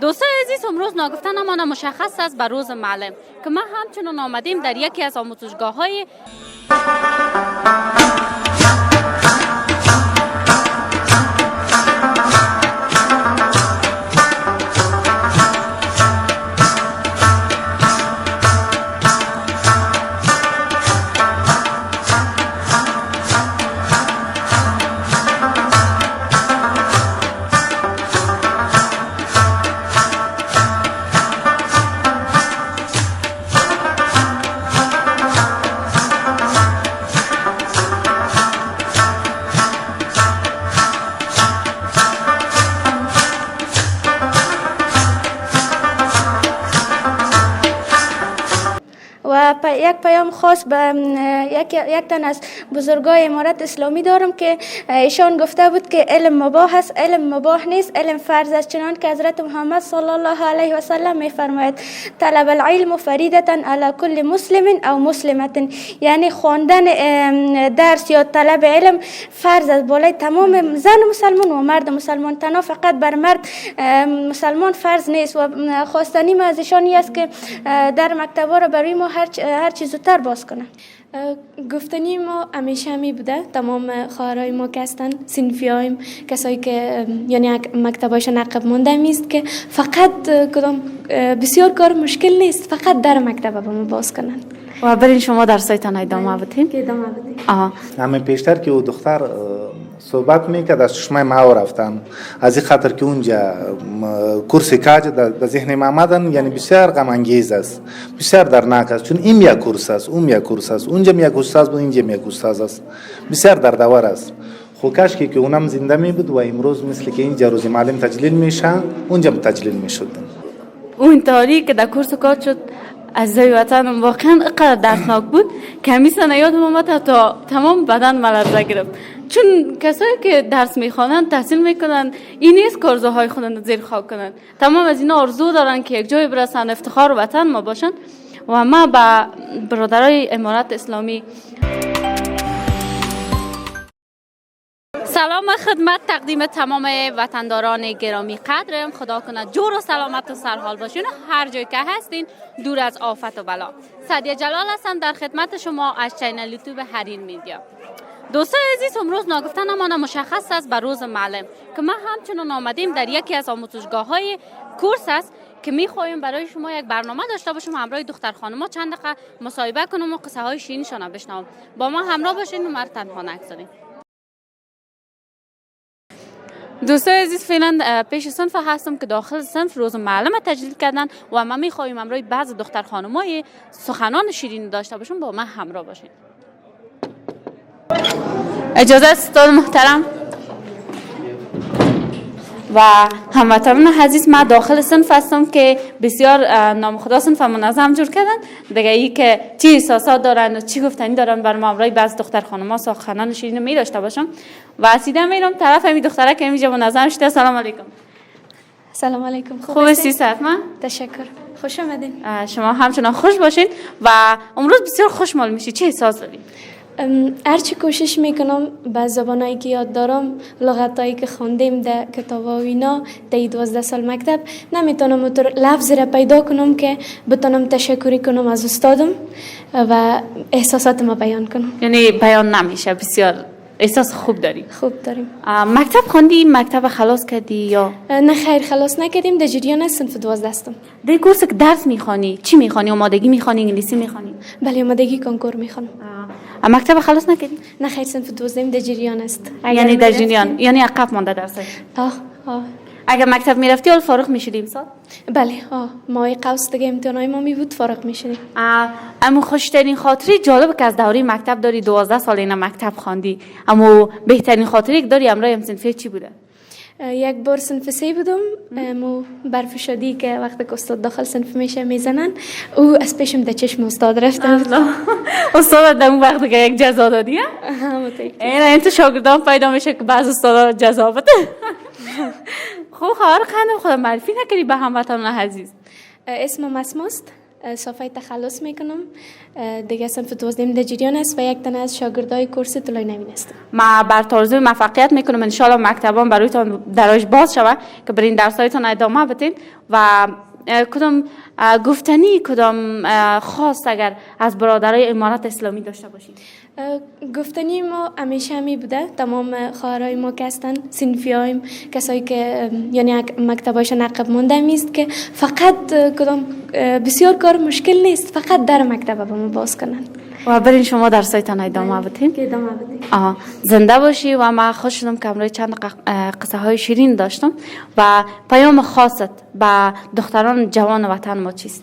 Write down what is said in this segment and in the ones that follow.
دوستای عزیز، امروز ناگفتنمان مشخص است به روز معلم که ما همچنان آمدیم در یکی از آموزشگاه های و یک پیام خاص به یک تن از بزرگای امارت اسلامی دارم که ایشان گفته بود که علم مباح است، علم مباح نیست، علم فرض است، چنان که حضرت محمد صلی الله علیه و سلم میفرماید طلب العلم فریضة علی کل مسلم او مسلمه، یعنی خواندن درس یا طلب علم فرض است بالای تمام زن مسلمان و مرد مسلمان، تنها فقط بر مرد مسلمان فرض نیست. و خواستنی ما از ایشانی است که در مکتبا را برای ما هر چیز زودتر باز کنه. گفتنی ما همیشه همی بوده، تمام خواهرای ما که هستن صنفی هایم، کسایی که یعنی مکتبایشان عقب مانده میست که فقط کدام بسیار کار مشکل نیست، فقط در مکتب با ما باز کنن و برین شما درسایتان ادامه بدین. ادامه بدین. همه پیشتر که او دختر صحبت میکرد از چشمه ما رفتم، از این خاطر که اونجا کورس کاج در ذهن ما آمدن، یعنی بسیار غم انگیز است، بسیار دردناک است، چون این یک کورس است، اون یک کورس است، اونجا یک استاد بود، اینجا یک استاد است، بسیار دردآور است. خو کاش که اونم زنده می بود و امروز مثل که اینجا روز معلم تجلیل میشه اونجا تجلیل میشد. اون تاریخ که در کورس کار شد از وطن واقعا اقدر دردناک بود که همیشه یادم اومد تا تمام بدن ملرزه گرفت، چون کسایی که درس میخوانند تحصیل میکنن این نیست که آرزوهای خودن زیر خاک کنن، تمام از اینا آرزو دارن که یک جای برسن افتخار وطن ما باشن. و ما با برادرای امارت اسلامی سلام خدمت تقدیم تمام وطنداران گرامی قدرم، خدا کنه جور و سلامت و سرحال باشین هر جای که هستین، دور از آفت و بلا. سعدیه جلال هستم در خدمت شما از چینل یوتیوب هرین میدیا. دوستای عزیز، امروز ناگفتنمان مشخص است به روز معلم که ما همچنان آمدیم در یکی از آموزشگاه های کورس است که میخوایم برای شما یک برنامه داشته باشیم، همراه دختر خانما چند دقیقه مصاحبه کنم و قصه های شیرینشان بشنوم. با ما همراه باشین و مرا تنها نگذارین. دوستای عزیز، فعلا پیش صنف هستم که داخل صنف روز معلم تجلیل کردن و ما میخوایم همراه بعض دختر خانمای سخنان شیرین داشته باشیم. با ما همراه باشین. اجازه است استاد محترم و هموطنان عزیز، ما داخل صنف هستم که بسیار نام خدا صنف منظم جور کردن، دیگه ای که چی احساسات دارن و چی گفتنی دارن بر ما همراه بعض دختر خانم‌ها سخنان شیرین می داشته باشم. و سیده میرم طرف همین دختره که اینجا منظم شده. سلام علیکم. سلام علیکم. خوب هستی سلام؟ تشکر. خوش آمدین. شما همچنان خوش باشین و امروز بسیار خوشحال میشی. چه احساس داری؟ هرچی کوشش میکنم به زبانایی که یاد دارم، لغتایی که خواندیم در کتاب و اینا در 12 سال مکتب، نمیتونم اونطور لفظی را پیدا کنم که بتونم تشکری کنم از استادم و احساساتم بیان کنم. یعنی بیان نمیشه. بسیار احساس خوب داری. خوب داریم. مکتب خوندی؟ مکتب خلاص کردی یا نه؟ خیر، خلاص نکردیم، در جریان صنف 12 هستم. در کورس که درس میخوانی چی میخوانی؟ آمادگی میخوانی؟ انگلیسی میخوانی؟ بله، آمادگی کنکور میخوانم. مکتب خلاص نکردی؟ نه خیر، صنف 12 در جریان است. یعنی در جریان، یعنی عقب مونده درس. اگر مکتب میرفتی اول فارغ میشدی امسال؟ بله، ماه قوس دیگه امتحانای ما می بود، فارغ میشدیم. اما خوشترین خاطری جالب که از دوره مکتب داری؟ 12 سال اینا مکتب خواندی، اما بهترین خاطری که داری امرای صنفی چی بوده؟ یک بار صنف 3 بودم، مو برف شدی که وقتی که استاد داخل صنف میشه میزنن، او از پیشم در چشم استاد رفتن. استاد در اون وقت که یک جزا دادی؟ این تو شاگردان پیدا میشه که بعض استادا جزا بده. خب خواهر خانم، خدا معرفی نکردی به هموطنان عزیز؟ اسمم اسماست، صافه تخلص میکنم. دیگه صنف 12 در جریان است و یک تن از شاگردای کورس طلای نوین هستم. ما بر آرزوی موفقیت میکنم ان شاء الله مکتبان برایتان درش باز شود که برین درسایتان ادامه بدین و کدام گفتنی کدام خاص اگر از برادرای امارت اسلامی داشته باشید؟ گفتنی ما همیشه همی بوده. تمام خواهرای ما که هستن صنفیایم، کسایی که یعنی مکتبایشان عقب مانده میست که فقط کدام بسیار کار مشکل نیست، فقط در مکتب به ما باز کنن و برین شما درسایتان ادامه بدین. که ادامه بدین. زنده باشی. و ما خوش شدم که امروز چند قصه های شیرین داشتم و پیام خاصت به دختران جوان وطن ما چیست؟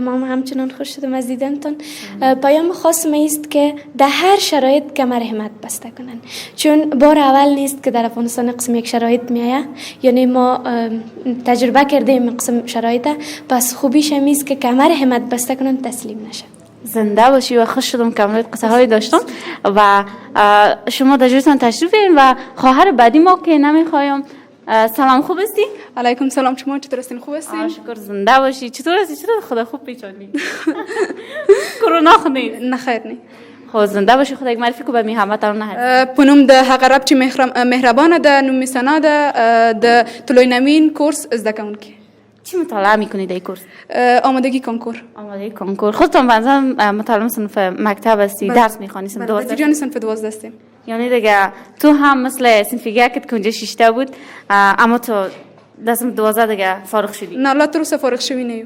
ما همچنان خوش شدم از دیدنتان. پیام خاص ما است که در هر شرایط کمر همت بسته کنن، چون بار اول نیست که در افغانستان قسم یک شرایط میایه، یعنی ما تجربه کردیم قسم شرایط، پس خوبیش هم است که کمر همت بسته کنن، تسلیم نشه. زنده باشی و خوش شدم که امروز قصه هایی داشتم و شما در جایتان تشریف بیارین و خواهر بعدی ما که نمیخوایم. سلام، خوب هستی؟ علیکم سلام، شما چطور هستین؟ خوب هستین؟ شکر. زنده باشی. چطور هستی؟ چطور خدا خوب پیچانی؟ کرونا خو نیست؟ نه خیر نی. خب زنده باشی. خدا یک معرفی کو به می همتان نه پنوم ده حق رب چی مهربانه ده نومی سنا ده طلوع نوین کورس از دکون کی. چی مطالعه میکنید در کورس؟ آمادگی کنکور. آمادگی کنکور. خودتون بنظرم مطالعه صنف مکتب هستی، درس میخوانی صنف 12؟ جان صنف 12 هستیم. یعنی دیگه تو هم مثل صنف یک که اونجا 6 تا بود، اما تو در صنف 12 دیگه فارغ شدی؟ نه لا تو فارغ شوی نیو.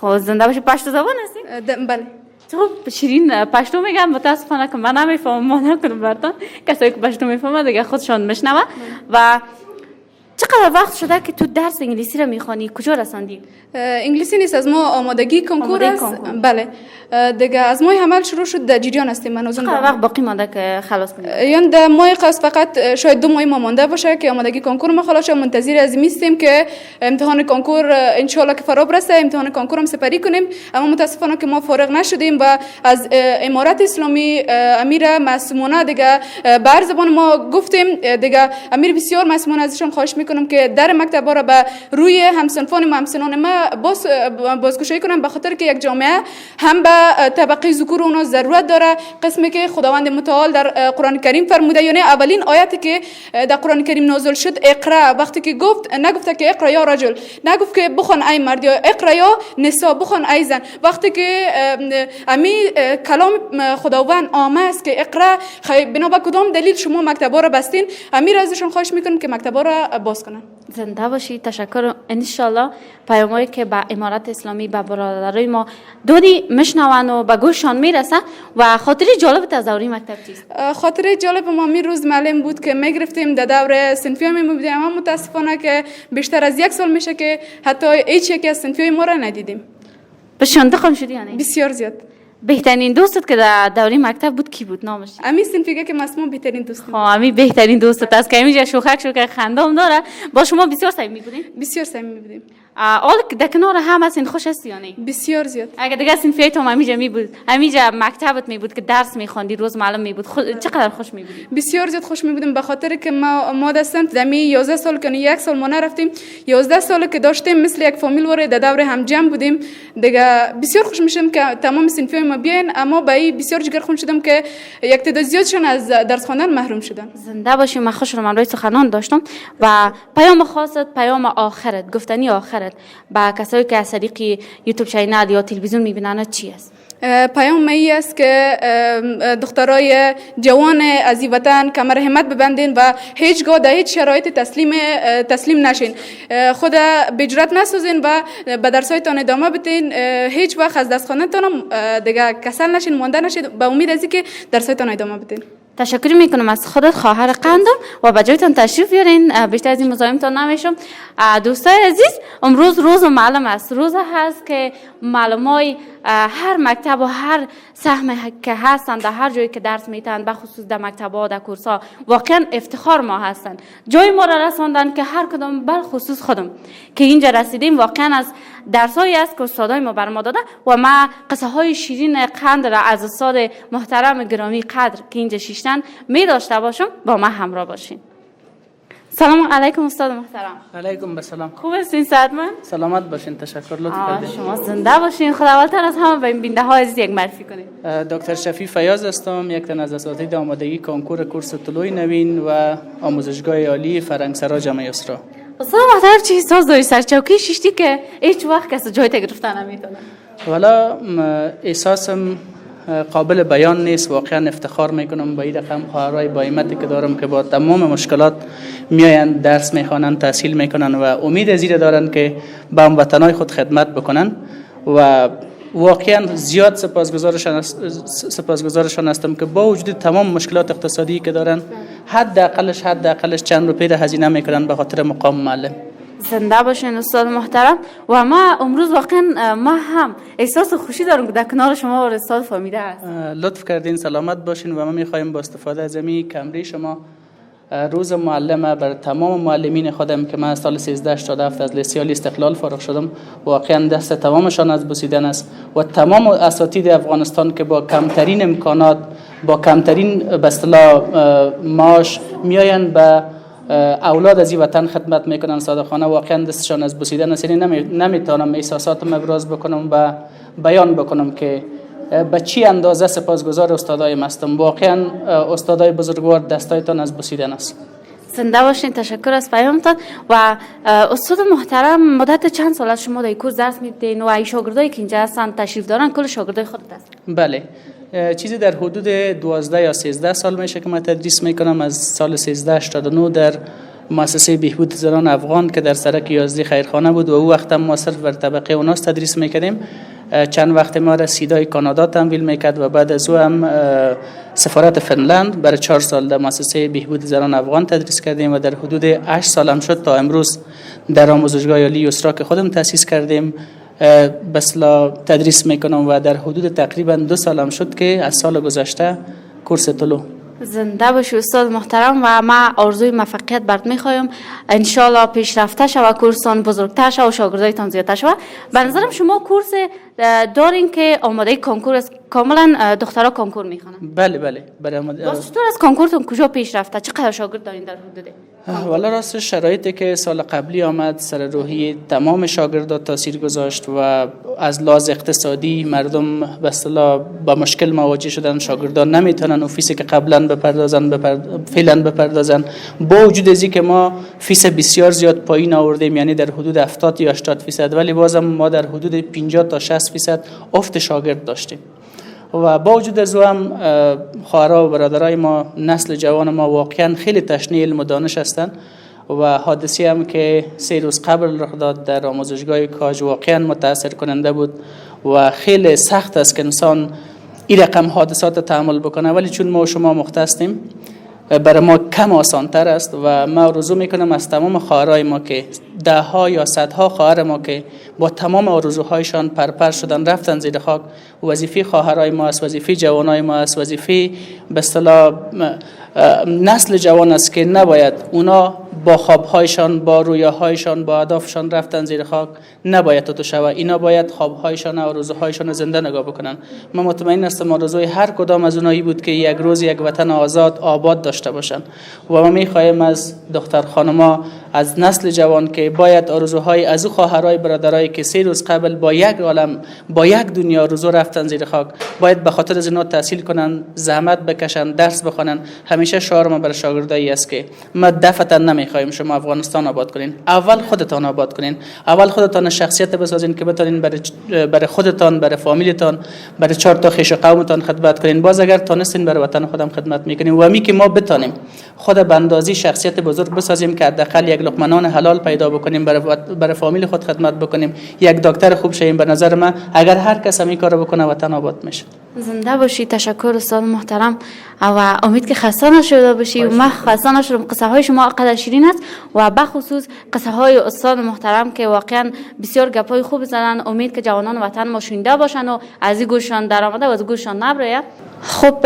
خب زنده باشی. پشتو زبان هستی؟ بله. خب شیرین پشتو میگم، متاسفانه که من نمیفهمم، ما نکنم براتون. کسایی که پشتو میفهمن دیگه خودشون میشنوه. و چقدر وقت شده که تو درس انگلیسی رو میخوانی؟ کجا رساندی؟ انگلیسی نیست، از ما آمادگی کنکور است. بله دیگه از ماه عمل شروع شد، در جریان هستیم. من چقدر وقت باقی مانده که خلاص کنیم؟ یعنی در ماه قصد فقط شاید 2 ماه ما مانده باشه که آمادگی کنکور ما خلاص شه. منتظر از میستیم که امتحان کنکور ان شاء الله که فرا برسه، امتحان کنکور هم سپری کنیم. اما متاسفانه که ما فارغ نشدیم و از امارت اسلامی امیر معصومانه دیگه بر زبان ما گفتیم دیگه. امیر بسیار معصومانه ازشون خواهش میکنم که در مکتب را به روی همسنفان و همسنان ما بازگشایی کنم، به خاطر که یک جامعه هم به طبقه ذکور اونا ضرورت داره. قسمی که خداوند متعال در قرآن کریم فرموده، یعنی اولین آیتی که در قرآن کریم نازل شد اقرا، وقتی که گفت نگفته که اقرا یا رجل، نگفت که بخوان ای مرد، یا اقرا یا نساء، بخوان ای زن. وقتی که امی کلام خداوند عام است که اقرا، بنا به کدام دلیل شما مکتبا را بستین؟ امیر ازشون خواهش میکنم که مکتبا را باز کنن. زنده باشی. تشکر. ان شاء الله پیامایی که به امارت اسلامی به برادرای ما دودی مشنون و به گوششان میرسه. و خاطری جالب از دوره مکتب چیست؟ خاطره جالب ما می روز معلم بود که میگرفتیم در دوره صنفی می بودیم، اما متاسفانه که بیشتر از 1 سال میشه که حتی هیچ یکی از صنفی ما را ندیدیم. به شاندخان شدی یعنی؟ بسیار زیاد. بهترین دوستت که در دوره مکتب بود کی بود؟ نامش؟ امی صنفیه که مسموم بهترین دوستم. امی بهترین دوستت است که امیجا شوخک خندام داره. با شما بسیار صمیمی بودین؟ بسیار صمیمی بودیم. حالا که در کنار هم هستین خوش هستی یا نه؟ بسیار زیاد. اگه دیگه صنفی تو امیجا می بود، امیجا مکتبت می بود که درس میخوندی، روز معلم می بود، چقدر خوش می بودی؟ بسیار زیاد خوش می بودیم، به خاطر که ما دستم دمی 11 سال که 1 سال ما نرفتیم، 11 سال که داشتیم مثل یک فامیل وره در دوره هم جمع بودیم دیگه. بسیار خوش میشم که تمام صنفی ما بیاین، اما با این بسیار جگرخون شدم که یک تعداد زیادشون از درس خواندن محروم شدن. زنده باشی. من خوش شدم امروز سخنان داشتم. و پیام خاصت، پیام آخرت، گفتنی آخرت با کسایی که از طریق یوتیوب چینل یا تلویزیون میبینن چی است؟ پیام می است که دخترای جوان از این وطن کمر همت ببندین و هیچگاه در هیچ شرایط تسلیم نشین. خود به جرأت نسازین و به درسایتان ادامه بدین. هیچ وقت از دست خواندنتان دیگه کسل نشین، مانده نشید. به امید از اینکه درسایتان ادامه بدین. تشکر میکنم از خودت خواهر قندم و به جایتان تشریف بیارین. بیشتر از این مزاحمتان نمیشم. دوستای عزیز، امروز روز معلم است. روز هست که معلمای هر مکتب و هر سهم که هستند در هر جایی که درس میتن، به خصوص در مکتب‌ها، در کورس‌ها، واقعا افتخار ما هستند. جای ما را رساندن که هر کدام بل خصوص خودم که اینجا رسیدیم واقعا از درسایی است که استادای ما بر ما داده. و ما قصه های شیرین قند را از استاد محترم گرامی قدر که اینجا شیشتن می داشته باشم. با ما همراه باشین. سلام علیکم استاد محترم. علیکم السلام. خوب هستین صحتمند؟ سلامت باشین. تشکر لطف کردید. شما زنده باشین. خداوندتر از همه به این بیننده های عزیز یک معرفی کنید. دکتر شفیع فیاض هستم، یک تن از اساتید آمادگی کنکور کورس طلوع نوین و آموزشگاه عالی فرنگسرا جمع یسرا. استاد محترم چه احساس داری سرچوکی ششتی که هیچ وقت کس جای گرفتن نمیتونه؟ والا احساسم قابل بیان نیست. واقعا افتخار میکنم با این رقم خواهرای با همتی که دارم که با تمام مشکلات میآیند درس میخوانند، تحصیل میکنن و امید از این دارن که با هموطنای خود خدمت بکنن و واقعا زیاد سپاسگزارشان هستم که با وجود تمام مشکلات اقتصادی که دارن حداقلش چند روپیه را هزینه میکنن به خاطر مقام معلم. زنده باشین استاد محترم. و ما امروز واقعا ما هم احساس خوشی دارم که در کنار شما و استاد فهمیده است. لطف کردین. سلامت باشین و ما میخوایم با استفاده از این کمری شما روز معلمه بر تمام معلمین خودم که من سال 1387 از لیسه استقلال فارغ شدم، واقعا دست تمامشان از بوسیدن است و تمام اساتید افغانستان که با کمترین امکانات، با کمترین به اصطلاح معاش میآیند به اولاد از این وطن خدمت میکنن صادقانه، واقعا دستشان از بوسیدن است. یعنی نمیتونم احساساتم ابراز بکنم و بیان بکنم که به چی اندازه سپاسگزار استادایم هستم. واقعا استادای بزرگوار دستایتان از بوسیدن است. زنده باشین. تشکر از پیامتان. و استاد محترم مدت چند سال از شما در کورس درس میدین و ای شاگردایی که اینجا هستن تشریف دارن کل شاگردای خودت هست؟ بله، چیزی در حدود 12 یا 13 سال میشه که من تدریس میکنم. از سال 1389 در مؤسسه بهبود زنان افغان که در سرک یازدی خیرخانه بود و او وقت ما صرف بر طبقه اوناس تدریس میکردیم. چند وقت ما را سیدای کانادا تمویل میکرد و بعد از او هم سفارت فنلند برای 4 سال در مؤسسه بهبود زنان افغان تدریس کردیم و در حدود 8 سال هم شد تا امروز در آموزشگاه عالی یسرا که خودم تأسیس کردیم بسلا تدریس میکنم و در حدود تقریبا 2 سال هم شد که از سال گذشته کورس طلوع. زنده باشی استاد محترم و ما آرزوی موفقیت برات میخوایم. ان شاء الله پیشرفته شود، کورستان بزرگتر شود و شاگردایتان زیادتر شود. به نظرم شما کورس دارین که آماده کنکور است، کاملا دخترها کنکور میخوانن؟ بله برای چطور از کنکورتون کجا پیش رفته؟ چقدر شاگرد دارین در حدود؟ والا راست شرایطی که سال قبلی آمد سر روحی تمام شاگردان تاثیر گذاشت و از لحاظ اقتصادی مردم به اصطلاح با مشکل مواجه شدن. شاگردان نمیتونن فیسی که قبلا فعلا بپردازن. با وجود از اینکه ما فیس بسیار زیاد پایین آوردیم، یعنی در حدود 70 یا 80%، ولی بازم ما در حدود 50 تا 60% افت شاگرد داشتیم. و با وجود از هم خواهرها و برادرای ما، نسل جوان ما واقعا خیلی تشنه علم و دانش هستند و حادثی هم که 3 روز قبل رخ داد در آموزشگاه کاج واقعا متاثر کننده بود و خیلی سخت است که انسان این رقم حادثات تحمل بکنه، ولی چون ما و شما مختصیم برای ما کم آسانتر است و ما آرزو میکنم از تمام خواهرای ما که 10 ها یا 100 ها خواهر ما که با تمام آرزوهایشان پرپر شدن رفتن زیر خاک، وظیفه خواهرای ما است، وظیفه جوانای ما است، وظیفه به اصطلاح نسل جوان است که نباید اونا با خوابهایشان، با رویاهایشان، با اهدافشان رفتن زیر خاک، نباید تو شوه. اینا باید خوابهایشان و آرزوهایشان زنده نگاه بکنن. من مطمئن هستم آرزوی هر کدام از اونایی بود که یک روز یک وطن آزاد آباد داشته باشن و ما میخوایم از دختر خانما، از نسل جوان که باید آرزوهای از او خواهرای برادرایی که 3 روز قبل با یک عالم، با یک دنیا آرزو رفتن زیر خاک، باید به خاطر از اینا تحصیل کنن، زحمت بکشن، درس بخونن. همیشه شعار ما برای شاگردایی است که ما دفعتا نمیخوایم شما افغانستان آباد کنین، اول خودتان آباد کنین، اول خودتان شخصیت بسازین که بتونین برای خودتان، برای فامیلتان، برای 4 تا خویش و قومتان خدمت کنین. باز اگر تونستین برای وطن خودم خدمت میکنین و می که ما بتونیم خود به اندازی شخصیت بزرگ بسازیم که حداقل یک لقمه نان حلال پیدا بکنیم، برای فامیل خود خدمت بکنیم، یک دکتر خوب شیم. به نظر من اگر هر کس همین کارو بکنه وطن آباد میشه. زنده باشی. تشکر استاد محترم و امید که خسته نشده باشی. و من خسته نشدم. قصه های شما قدر شیرین است و بخصوص قصه های استاد محترم که واقعا بسیار گپای خوب زدن. امید که جوانان وطن ما شونده باشن و از این گوششان در آمده و از گوششان نبره. خب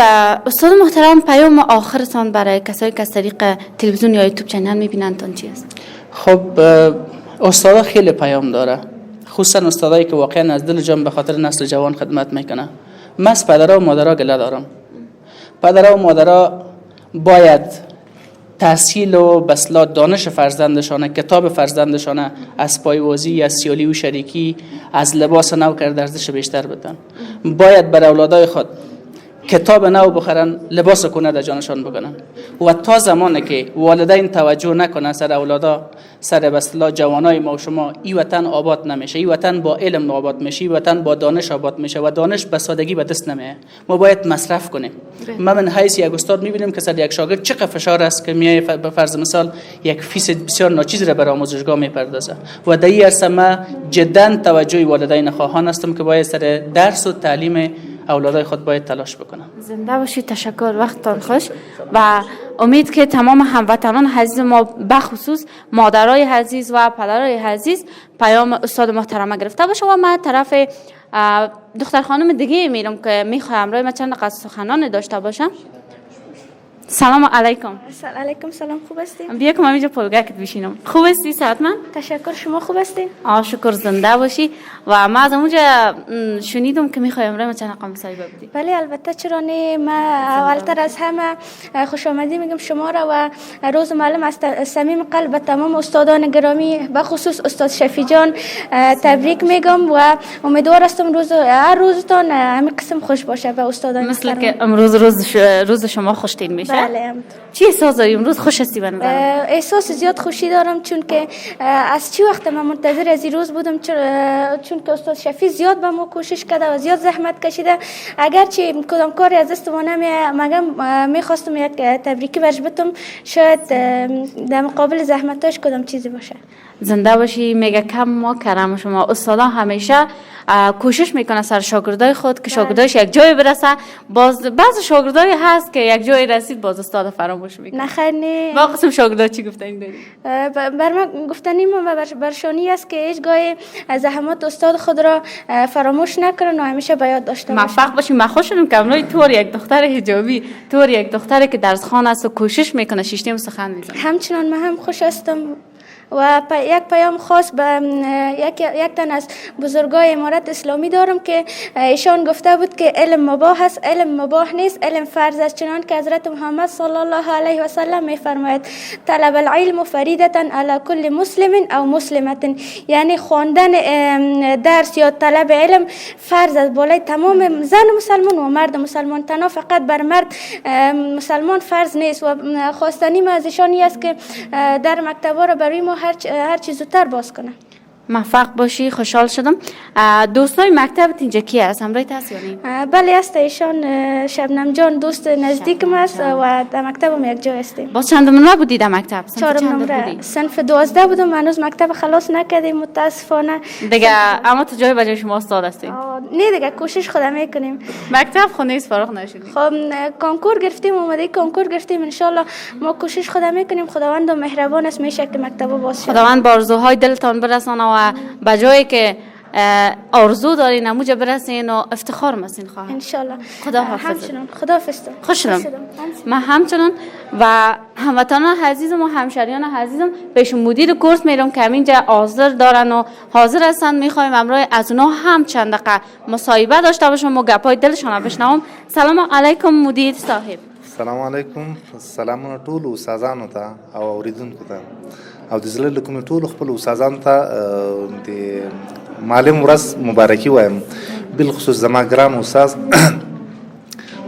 استاد محترم، پیام آخرتان برای کسایی که از طریق تلویزیون یا یوتیوب چنل میبینن چی است؟ خب استاد خیلی پیام داره، خصوصا استادایی که واقعا از دل جان به خاطر نسل جوان خدمت میکنه. من از پدرها و مادرها گله دارم. پدرها و مادرها باید تحصیل و به اصطلاح دانش فرزندشانه، کتاب فرزندشانه از پایوازی، از سیالی و شریکی، از لباس نو کرده ارزش بیشتر بدن. باید بر اولادای خود کتاب نو بخرن، لباس کنه در جانشان بکنن و تا زمانی که والدین توجه نکنن سر اولادا، سر به اصطلاح جوانای ما و شما، این وطن آباد نمیشه. این وطن با علم آباد میشه، این وطن با دانش آباد میشه و دانش به سادگی به دست نمیاد. ما باید مصرف کنیم. ما من حیث یک استاد میبینیم که سر یک شاگرد چقدر فشار است که میای به فرض مثال یک فیصد بسیار ناچیز را بر آموزشگاه میپردازه و در این عرصه ما جدا توجه والدین خواهان هستم که باید سر درس و تعلیم اولادای خود باید تلاش بکنن. زنده باشید. تشکر، وقتتان خوش و امید که تمام هموطنان عزیز ما بخصوص مادرای عزیز و پدرای عزیز پیام استاد محترم گرفته باشه. و من طرف دختر خانم دیگه میرم که میخوام امروز ما چند دقیقه سخنان داشته باشم. سلام علیکم. علیکم سلام، خوب هستین؟ بیا که من اینجا پلگکت بشینم. خوب هستی صحتمند؟ تشکر، شما خوب هستین؟ شکر، زنده باشی. و ما از اونجا شنیدم که میخوایم امروز ما چند رقم مثالی ببینیم. بله البته، چرا نه. ما اولتر از همه خوش آمدی میگم شما را و روز معلم از صمیم قلب تمام استادان گرامی به خصوص استاد شفیع جان تبریک میگم و امیدوار هستم هر روزتان همین قسم خوش باشه به استادان. مثل که امروز روز شما خوشتین میشه. بله. چی احساس داری امروز؟ خوش هستی به نظرم؟ احساس زیاد خوشی دارم چون که از چی وقت من منتظر از این روز بودم، چون که استاد شفیع زیاد به ما کوشش کرده و زیاد زحمت کشیده. اگرچه کدام کاری از دست ما نمیاد، میخواستم یک تبریکی برش بدم، شاید در مقابل زحمتاش کدام چیزی باشه. زنده باشی. میگه کم ما کرم شما. استادا همیشه کوشش میکنه سر شاگردای خود که شاگردایش یک جای برسه. بعض شاگردای هست که یک جای رسید باز استاد فراموش میکنه. نه خیر نه. با قسم شاگردا چی گفتن داری؟ بر من گفتنی ما برشانی است که هیچ گاهی زحمات استاد خود را فراموش نکنن و همیشه به یاد داشته باشن. موفق باشی. من خوش شدم که امروز طور یک دختر حجابی، طور یک دختری که درس خوان است و کوشش میکنه شیشتیم سخن میزنه. همچنان من هم خوش هستم و یک پیام خاص به یک تن از بزرگای امارت اسلامی دارم که ایشان گفته بود که علم مباح است، علم مباح نیست، علم فرض است. چنان که حضرت محمد صلی الله علیه و سلم میفرماید طلب العلم فریضه علی کل مسلم او مسلمه، یعنی خواندن درس یا طلب علم فرض است بالای تمام زن مسلمان و مرد مسلمان. تنها فقط بر مرد مسلمان فرض نیست و خواستنی از ایشانی است که در مکتبا را برای ما هر چیز زودتر باز کنه. موفق باشی. خوشحال شدم. دوستای مکتبت اینجا کی هست؟ همراه هست یا نه؟ بله است. ایشان شبنم جان دوست نزدیکم است و در مکتبم یک جای هستیم. باز چند نمره بودی در مکتب؟ چهارم نمره. صنف 12 بودم. هنوز مکتب خلاص نکردیم متاسفانه دیگه. اما تو جای بجای شما استاد هستین؟ نه دیگه، کوشش خودم میکنیم. مکتب خونه نیست، فارغ نشدیم. خب کنکور گرفتیم، اومده کنکور گرفتیم. ان شاء الله ما کوشش خودم میکنیم. خداوند مهربان است، میشه که مکتب باز شه. خداوند به آرزوهای دلتان برسانه و به جایی که آرزو دارین اموجا برسین و افتخار مسین خواهد. ان شاء الله. خدا حافظ. خدا حافظ. خوش شدم. من همچنان و هموطنان عزیزم و همشهریان عزیزم پیش مدیر کورس میرم که اینجا حاضر دارن و حاضر هستن. میخوایم امروز از اونها هم چند دقیقه مصاحبه داشته باشم و گپای دلشون بشنوم. سلام علیکم مدیر صاحب. سلام علیکم. سلامونه ټول استادانو ته او اوریدونکو ته او د زړه له کومې ټولو خپلو استادانو ته د معلم ورځ مبارکي وایم. بالخصوص زما ګران استاد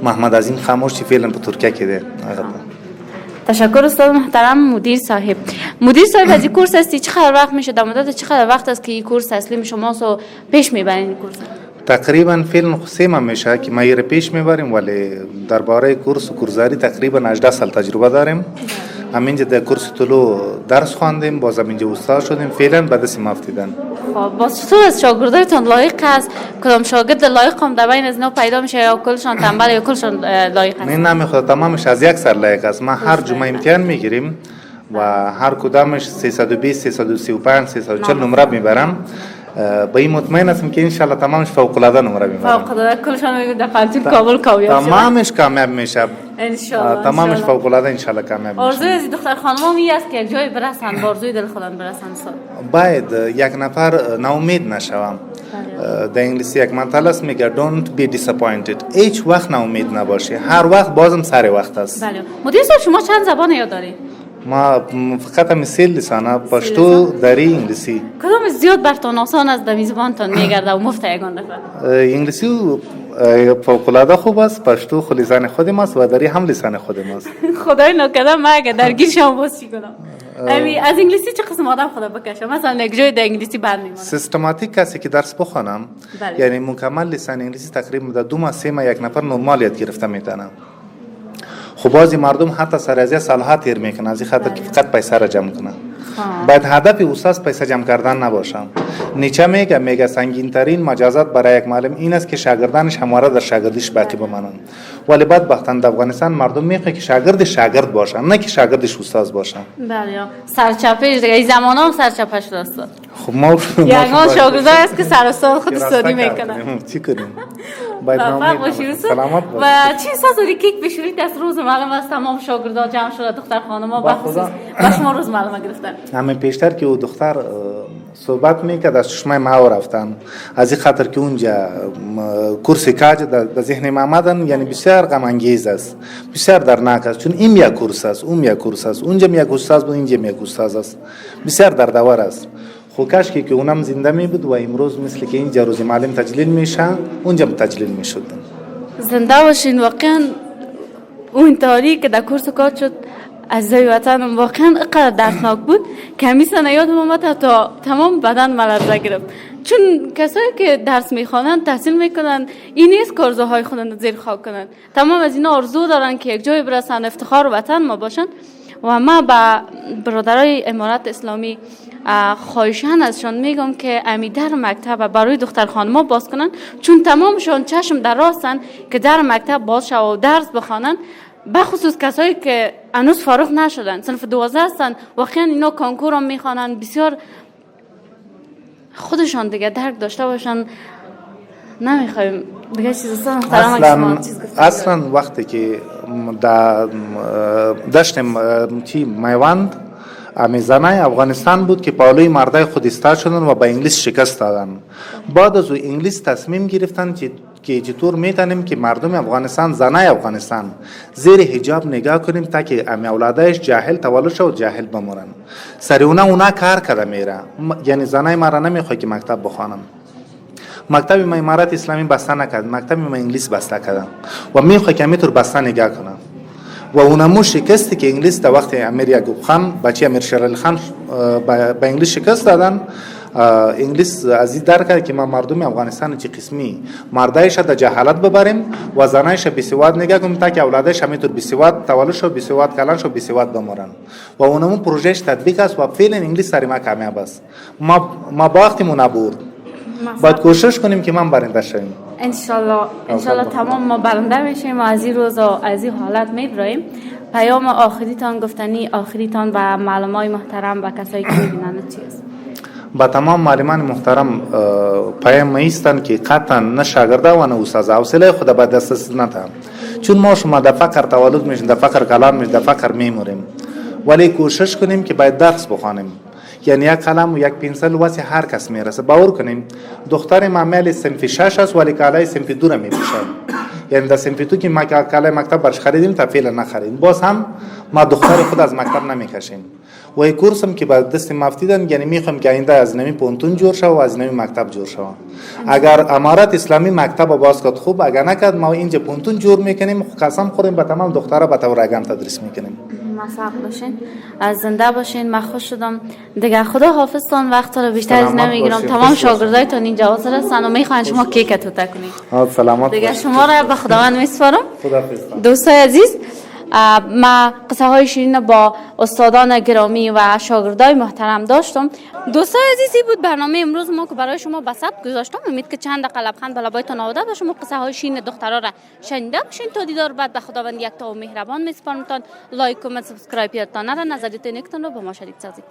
محمد عظیم خاموش چې فعلا په ترکیه کې دی. تشکر استاد محترم مدیر صاحب. مدیر صاحب از این کورس هستی چقدر وقت میشه؟ در مدت چقدر وقت است که این کورس تسلیم شماست و پیش میبرین این کورس؟ تقریبا فعلا 3 ماه میشه که ما یه پیش میبریم، ولی درباره کورس و کورساری تقریبا 18 سال تجربه داریم. همینجا در کورس طلوع درس خواندیم، باز همینجا استاد شدیم. فعلا بعد 3 ماه افتیدن. خب باز چطور از شاگردایتون لایق است؟ کدام شاگرد لایق هم در بین از اینا پیدا میشه یا کلشان تنبل یا کلشان لایق است؟ نه نمیخواد، تمامش از یک سر لایق است. ما هر جمعه امتحان میگیریم و هر کدامش 320 335 340 نمره میبرم. به این مطمئن هستم که انشالله تمامش فوق العاده نمره میبرم. فوق العاده کلشان در پنجم کابل کامیاب شد. تمامش کامیاب میشه انشالله. تمامش فوق العاده انشالله کامیاب میشه. آرزوی از دختر خانمام این است که یک جای برسن، با آرزوی دل خودم برسن. باید یک نفر ناامید نشوم. در انگلیسی یک متل است میگه don't be disappointed. هیچ وقت ناامید نباشی، هر وقت بازم سر وقت است. بله. مدیر صاحب شما چند زبان یاد دارید؟ ما فقط هم 3 لسانه پشتو دری انگلیسی. کدام زیاد برتان آسان از دمی زبانتان میگرده و مفت یگان دفعه؟ انگلیسی فوق‌العاده خوب است، پشتو خود لسان خود ماست و دری هم لسان خود ماست. خدای نکرده من اگه درگیر شما باز چی کنم؟ از انگلیسی چه قسم آدم خدا بکشه؟ مثلا یک جای در انگلیسی بند میمونه. سیستماتیک کسی که درس بخوانم، یعنی مکمل لسان انگلیسی تقریبا در 2 ماه 3 ماه یک نفر نرمال یاد گرفته میتونم. خب بعضی مردم حتی سر از سالها تیر میکنن از این خاطر که فقط پیسه را جمع کنن. باید هدف استاد پیسه جمع کردن نباشه. نیچه میگه سنگین ترین مجازات برای یک معلم این است که شاگردانش همواره در شاگردیش باقی بمانند. ولی بدبختانه در افغانستان مردم میخواد که شاگرد باشن، نه که شاگردش استاد باشن. بله، سرچپش دیگه این زمانا سرچپش راست. خب ما یعنی شاگردای است که سر استاد خود استادی میکنن. چی کنیم؟ باید سلامت و چی سازوری کیک بشورید از روز معلم است تمام شاگردا جمع شده دختر خانم‌ها با شما روز معلم گرفتن. همه پیشتر که او دختر صحبت میکرد از چشمه ما رفتن از این خاطر که اونجا کورس کاج در ذهن ما آمدن، یعنی بسیار غم انگیز است، بسیار دردناک است، چون این یک کورس است اون یک کورس است، اونجا یک استاد بود اینجا یک استاد است، بسیار دردآور است. خو کاش که اونم زنده می بود و امروز مثل که اینجا روز معلم تجلیل میشه اونجا تجلیل میشد. زنده باشین. واقعا اون تاریخ که در کورس کاج شد از وطن واقعا اینقدر دردناک بود که همیشه یادم اومد تا تمام بدن ملرزه گرفت، چون کسایی که درس میخوانند تحصیل میکنن این نیست که آرزوهای خودن زیر خاک کنن، تمام از اینا آرزو دارن که یک جای برسن افتخار وطن ما باشن. و ما به برادرای امارت اسلامی خواهشان ازشان میگم که امی در مکتب برای دختر خانما باز کنن، چون تمامشان چشم در راستن که در مکتب باز شو و درس بخوانن، بخصوص کسایی که هنوز فارغ نشدن صنف 12 هستن. واقعا اینا کنکور هم میخوانن، بسیار خودشان دیگه درک داشته باشن. نمیخوایم دیگه چیز اصلا وقتی که داشتیم چی میوند زنای افغانستان بود که پالوی مردای خود ایستاد شدن و با انگلیس شکست دادن. بعد از انگلیس تصمیم گرفتن که چطور میتونیم که مردم افغانستان، زنای افغانستان زیر حجاب نگاه کنیم تا که امی اولادایش جاهل تولد شد و جاهل بمونن. سر اونا کار کرده میره، یعنی زنای ما را نمیخواد که مکتب بخوانن. مکتب ما امارت اسلامی بسته نکرد، مکتب ما انگلیس بسته کردن و میخواد که همینطور بسته نگاه کنن. و اونمو شکستی که انگلیس در وقت امیر یعقوب خان بچه امیر شیر علی خان به انگلیس شکست دادن، انگلیس از این درک کرد که ما مردم افغانستان چه قسمی مردایش در جهالت ببریم و زنایش بیسواد نگاه کنیم تا که اولادش همینطور بیسواد تولد شو، بیسواد کلان شو، بیسواد بمرن. و اونمو پروژهش تطبیق است و فعلا انگلیس سر ما کامیاب است. ما باختمون نبرد، باید کوشش کنیم که من برنده شویم. انشالله تمام ما برنده میشیم و از این روز و از این حالت میبراییم. پیام آخریتان، گفتنی آخریتان و معلمای محترم و کسایی که میبینند چیست؟ با تمام معلمان محترم پیام ایستن که قطعا نه شاگرده و نه استاد حوصله خود به دست نتهم، چون ما شما در فقر تولد میشیم، در فقر کلام میشیم، در فقر میموریم، ولی کوشش کنیم که باید درس بخوانیم. یعنی یک قلم و یک پنسل واسه هر کس میرسه. باور کنیم دختر معمل صنف 6 است ولی کالای صنف 2 میپوشه. یعنی در صنف 2 که ما کالای مکتب برش خریدیم تا فعلا نخریدیم، باز هم ما دختر خود از مکتب نمیکشیم. و این کورس هم که با دست مفتیدن، یعنی میخوام که آینده از نمی پونتون جور شو و از نمی مکتب جور شو. اگر امارت اسلامی مکتب باز کرد خوب، اگر نکرد ما اینجا پونتون جور میکنیم، قسم خوریم به تمام دخترها به طور رقم تدریس میکنیم. موفق باشین، از زنده باشین. من خوش شدم دیگه. خدا حافظتان. وقت رو بیشتر از نمیگیرم. تمام شاگردایتان اینجا حاضر هستن و میخوان شما کیک توته کنید. سلامت دیگه شما را به خداوند میسپارم. خداحافظ دوستای عزیز، ما قصه های شیرین با استادان گرامی و شاگردای محترم داشتم. دوستای عزیزی بود برنامه امروز ما که برای شما به ثبت گذاشتم. امید که چند دقیقه لبخند به لبایتان آورده و شما قصه های شیرین دخترها را شنیده باشین. تا دیدار بعد به خداوند یکتا و مهربان میسپارمتان. لایک، کامنت، سابسکرایب یادتان نره. نظریتون رو با ما شریک سازید.